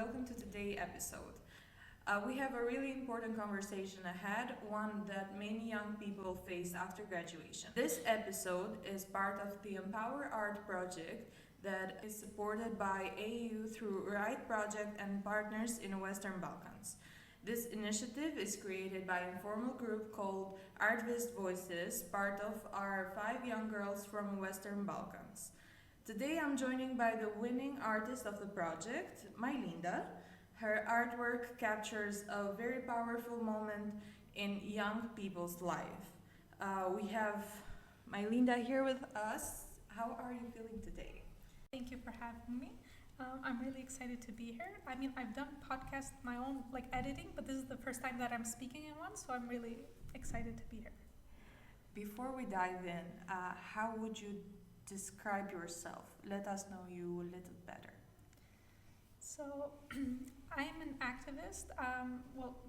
welcome to today's episode. We have a really important conversation ahead, one that many young people face after graduation. This episode is part of the Empower Art project that is supported by AU through Art Project and partners in the Western Balkans. This initiative is created by an informal group called Artivist Voices, part of our 5 young girls from Western Balkans. Today I'm joined by the winning artist of the project, Maylinda. Her artwork captures a very powerful moment in young people's life. We have Maylinda here with us. How are you feeling today? Thank you for having me. I'm really excited to be here. I mean, I've done podcasts, my own editing, but this is the first time that I'm speaking in one, so I'm really excited to be here. Before we dive in, how would you describe yourself? Let us know you a little better. So, I'm an activist.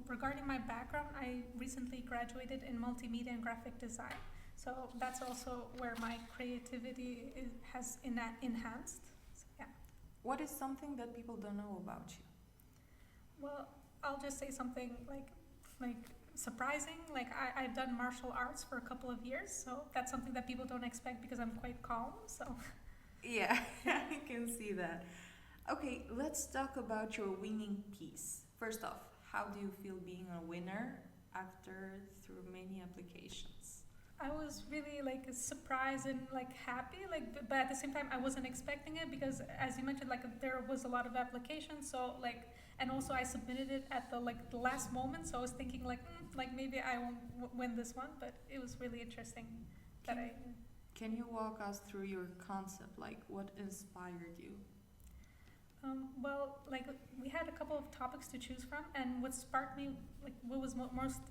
Regarding my background, I recently graduated in multimedia and graphic design. So that's also where my creativity has enhanced. So, yeah. What is something that people don't know about you? Well, I'll just say something like surprising. I've done martial arts for a couple of years, so that's something that people don't expect because I'm quite calm. So yeah, I can see that. Okay, let's talk about your winning piece. First off, how do you feel being a winner after through many applications? I was really surprised and happy, but at the same time I wasn't expecting it because, as you mentioned, there was a lot of applications. So and also I submitted it at the last moment. So I was thinking maybe I won't win this one, but it was really interesting. Can you walk us through your concept? What inspired you? We had a couple of topics to choose from, and what sparked me, what was most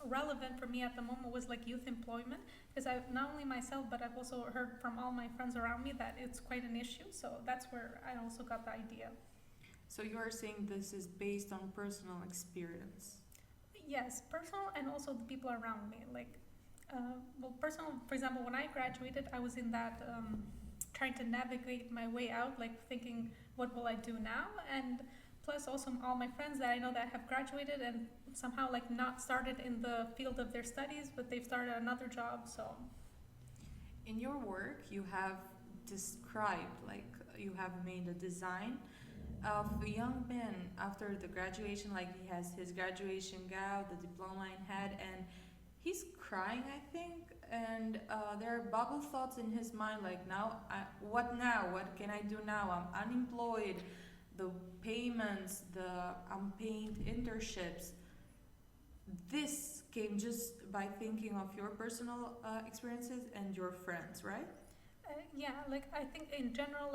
relevant for me at the moment was youth employment, because I've not only myself but I've also heard from all my friends around me that it's quite an issue. So that's where I also got the idea. So you are saying this is based on personal experience? Yes, personal and also the people around me. Personal. For example, when I graduated, I was in that trying to navigate my way out, thinking, what will I do now? And plus also all my friends that I know that have graduated and somehow not started in the field of their studies, but they've started another job. So in your work you have described, you have made a design of a young man after the graduation, he has his graduation gown, the diploma in hand, and he's crying, I think, and there are bubble thoughts in his mind what now? What can I do now? I'm unemployed, the payments, the unpaid internships. This came just by thinking of your personal experiences and your friends, right? I think in general,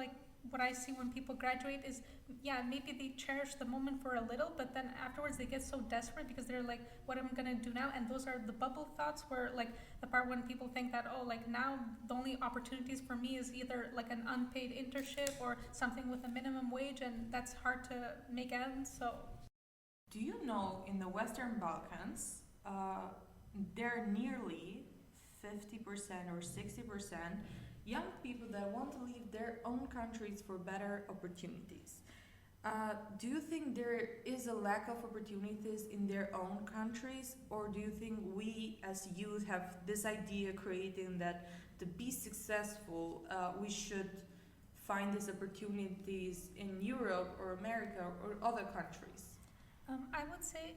what I see when people graduate is, maybe they cherish the moment for a little, but then afterwards they get so desperate because they're what am I gonna do now? And those are the bubble thoughts where the part when people think that, now the only opportunities for me is either an unpaid internship or something with a minimum wage, and that's hard to make ends. So do you know in the Western Balkans, there are nearly 50% or 60% young people that want to leave their own countries for better opportunities. Do you think there is a lack of opportunities in their own countries, or do you think we as youth have this idea creating that to be successful we should find these opportunities in Europe or America or other countries? I would say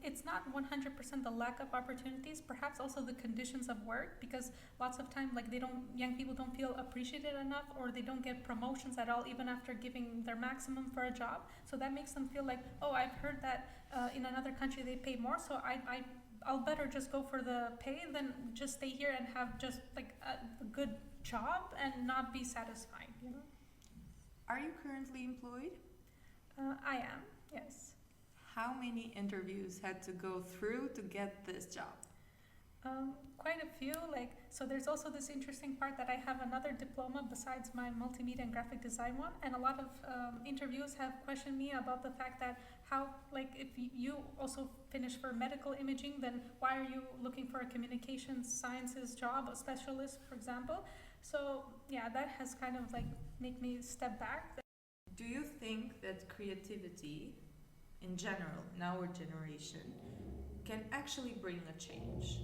it's not 100% the lack of opportunities, perhaps also the conditions of work, because lots of time young people don't feel appreciated enough, or they don't get promotions at all even after giving their maximum for a job. So that makes them feel I've heard that in another country they pay more, so I'll better just go for the pay than just stay here and have just a good job and not be satisfied, Are you currently employed? I am, yes. How many interviews had to go through to get this job? Quite a few. So there's also this interesting part that I have another diploma besides my multimedia and graphic design one, and a lot of interviews have questioned me about the fact that how, if you also finish for medical imaging, then why are you looking for a communications sciences job, a specialist, for example? So yeah, that has kind of made me step back. Do you think that creativity, in general, in our generation, can actually bring a change?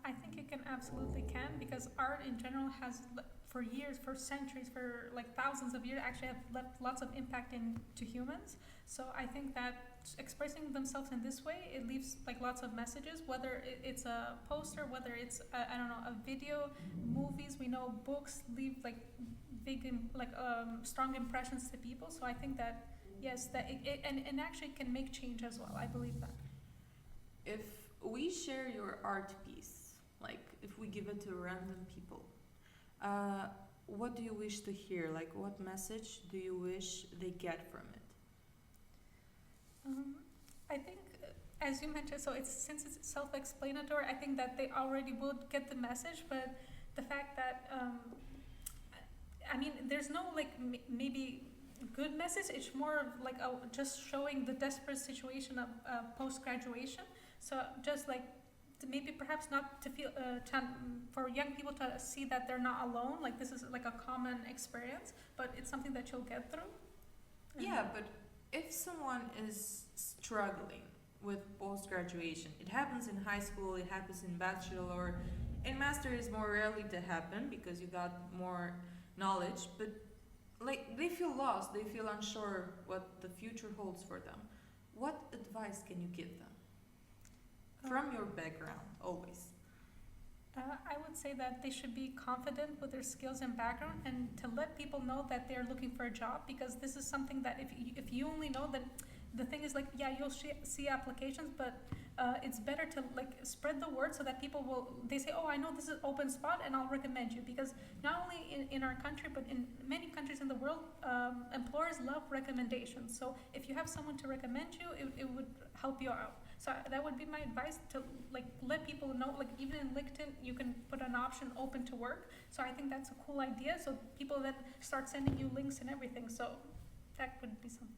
I think it can absolutely can because art in general has for years, for centuries, for like thousands of years actually have left lots of impact into humans. So I think that expressing themselves in this way, it leaves like lots of messages, whether it's a poster, whether it's I don't know, a video, movies, we know books leave like strong impressions to people. So I think that yes, that and actually can make change as well. I believe that. If we share your art piece, like if we give it to random people, uh, what do you wish to hear? Like, what message do you wish they get from it? Um, I think, as you mentioned, so it's since it's self-explanatory. I think that they already would get the message, but the fact that I mean, there's no like maybe good message. It's more of like just showing the desperate situation of post graduation. So just like maybe perhaps not to feel for young people to see that they're not alone. Like this is like a common experience, but it's something that you'll get through. Yeah, but if someone is struggling with post graduation, it happens in high school, it happens in bachelor, or in master is more rarely to happen because you got more knowledge, but like they feel lost, they feel unsure what the future holds for them. What advice can you give them from your background, always? I would say that they should be confident with their skills and background and to let people know that they're looking for a job because this is something that if you only know that the thing is like yeah you'll see applications but it's better to like spread the word so that people will they say oh I know this is open spot and I'll recommend you because not only in our country but in many countries in the world employers love recommendations so if you have someone to recommend you it would help you out. So that would be my advice to like let people know. Like even in LinkedIn, you can put an option open to work. So I think that's a cool idea. So people then start sending you links and everything. So that would be something.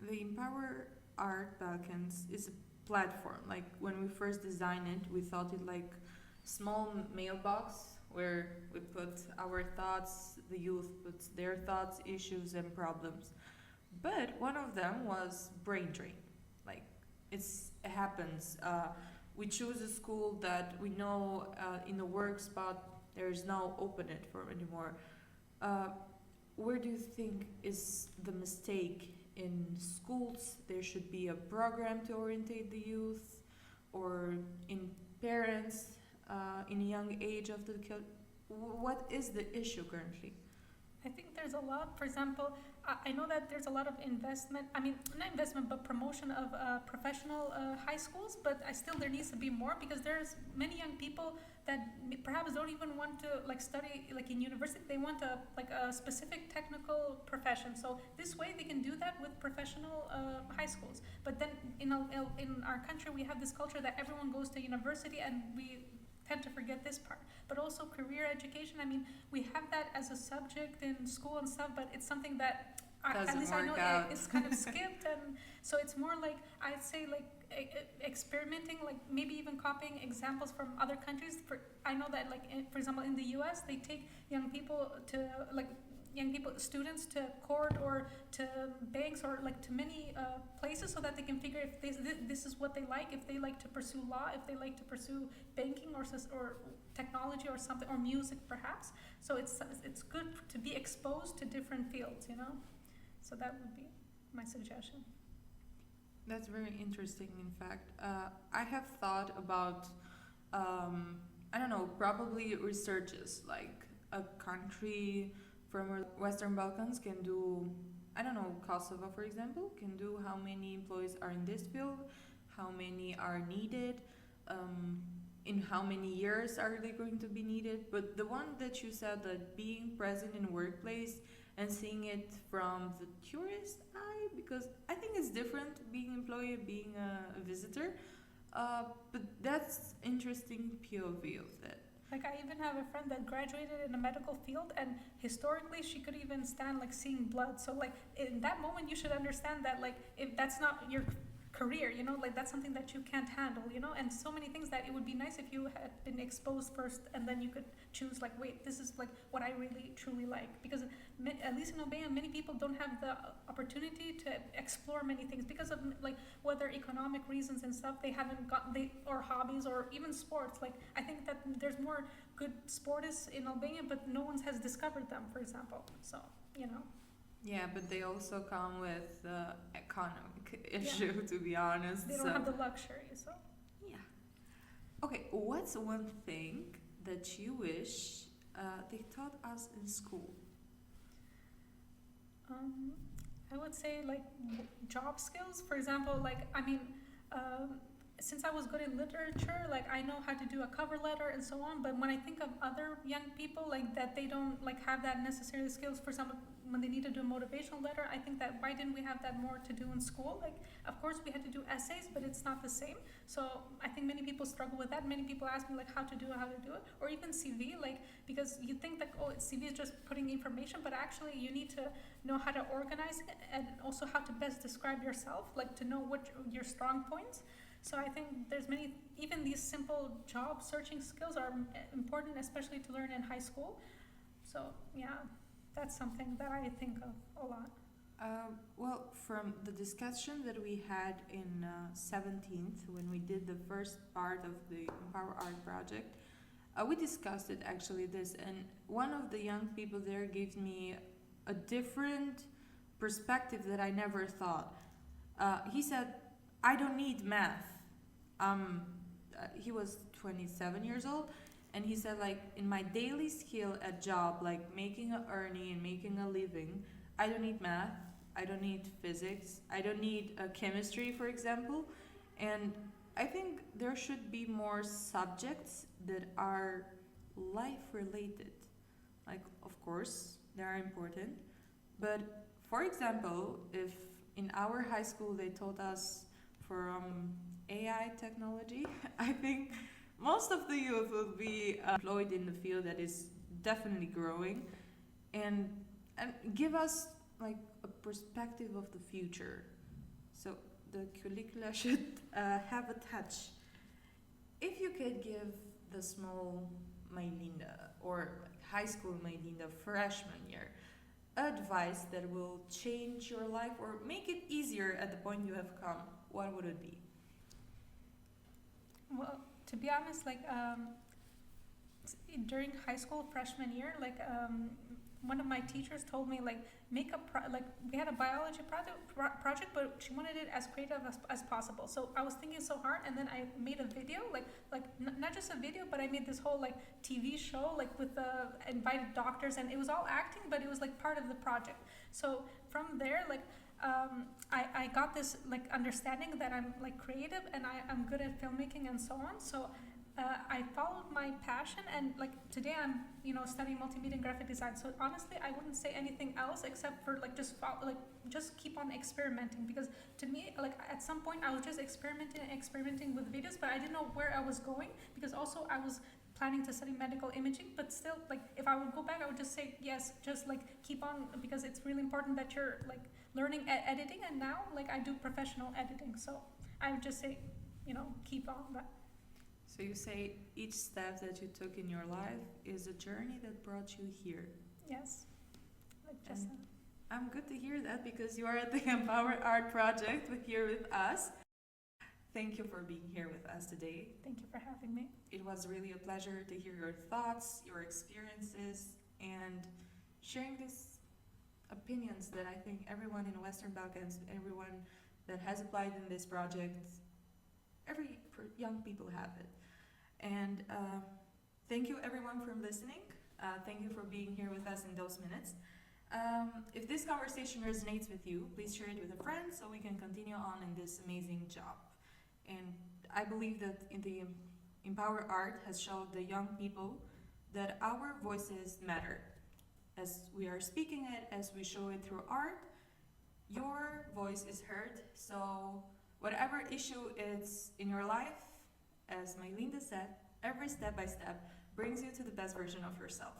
The Empower Art Balkans is a platform. Like when we first designed it, we thought it like small mailbox where we put our thoughts, the youth puts their thoughts, issues, and problems. But one of them was brain drain. Like it happens. We choose a school that we know in the work spot there is no open it for anymore. Where do you think is the mistake in schools? There should be a program to orientate the youth, or in parents in a young age of the kid. What is the issue currently? I think there's a lot. For example, I know that there's a lot of investment. I mean, not investment, but promotion of professional high schools. But still, there needs to be more because there's many young people that perhaps don't even want to like study like in university. They want a specific technical profession. So this way, they can do that with professional high schools. But then in our country, we have this culture that everyone goes to university, and we tend to forget this part. But also career education. I mean, we have that as a subject in school and stuff, but it's something that at least I know it's kind of skipped, and so it's more like I'd say like experimenting, like maybe even copying examples from other countries. I know that like for example in the U.S. they take students to court or to banks or like to many places so that they can figure if this is what they like, if they like to pursue law, if they like to pursue banking or technology or something, or music perhaps. So it's good to be exposed to different fields, you know. So that would be my suggestion. That's very interesting. In fact, I have thought about I don't know, probably researches like a country from Western Balkans can do, I don't know, Kosovo for example, can do how many employees are in this field, how many are needed, in how many years are they going to be needed. But the one that you said, that being present in workplace and seeing it from the tourist eye, because I think it's different being employee, being a visitor, but that's interesting POV of that. Like I even have a friend that graduated in the medical field, and historically she could even stand like seeing blood. So like in that moment you should understand that like if that's not your career, you know, like that's something that you can't handle, you know, and so many things that it would be nice if you had been exposed first and then you could choose like, wait, this is like what I really truly like. Because at least in Albania, many people don't have the opportunity to explore many things because of like whether economic reasons and stuff, they haven't got or hobbies or even sports. Like I think that there's more good sportists in Albania, but no one has discovered them, for example. So, you know. Yeah, but they also come with the economic issue, to be honest. They don't have the luxury, so. Yeah. Okay, what's one thing that you wish they taught us in school? I would say like job skills. For example, like I mean, since I was good in literature, like I know how to do a cover letter and so on. But when I think of other young people, like that they don't like have that necessary skills. For example, when they need to do a motivational letter, I think that why didn't we have that more to do in school? Like, of course we had to do essays, but it's not the same. So I think many people struggle with that. Many people ask me like how to do it, or even CV, like because you think like, oh, CV is just putting information, but actually you need to know how to organize it and also how to best describe yourself, like to know what your strong points. So I think there's many, even these simple job searching skills are important, especially to learn in high school. So yeah, that's something that I think of a lot. Well, from the discussion that we had in 17th, when we did the first part of the Empower Art project, we discussed it actually this, and one of the young people there gave me a different perspective that I never thought. He said, I don't need math. He was 27 years old, and he said like in my daily skill at job, like making a earning and making a living, I don't need math, I don't need physics, I don't need chemistry, for example. And I think there should be more subjects that are life related. Like, of course they are important, but for example, if in our high school they taught us from AI technology, I think most of the youth will be employed in the field that is definitely growing, and give us like a perspective of the future. So the curricula should have a touch. If you could give the small Maylinda or high school Maylinda freshman year advice that will change your life or make it easier at the point you have come, what would it be? Well, to be honest, like during high school freshman year, like one of my teachers told me like make a like we had a biology project, but she wanted it as creative as possible. So I was thinking so hard, and then I made a video, like not just a video, but I made this whole like TV show, like with the invited doctors, and it was all acting, but it was like part of the project. So from there, like I got this like understanding that I'm like creative and I'm good at filmmaking and so on. So I followed my passion, and like today I'm studying multimedia and graphic design. So honestly, I wouldn't say anything else except for like just keep on experimenting, because to me, like at some point I was just experimenting with videos, but I didn't know where I was going, because also I was planning to study medical imaging. But still, like if I would go back, I would just say yes, just like keep on, because it's really important that you're like learning editing, and now like I do professional editing. So I would just say keep on that. So you say each step that you took in your life is a journey that brought you here. Yes. Like just I'm good to hear that, because you are at the Empower Art Project here with us. Thank you for being here with us today. Thank you for having me. It was really a pleasure to hear your thoughts, your experiences, and sharing these opinions that I think everyone in Western Balkans, everyone that has applied in this project, for young people have it. And thank you everyone for listening. Thank you for being here with us in those minutes. If this conversation resonates with you, please share it with a friend so we can continue on in this amazing job. And I believe that in the Empower Art has showed the young people that our voices matter. As we are speaking it, as we show it through art, your voice is heard. So whatever issue is in your life, as Maylinda said, every step by step brings you to the best version of yourself.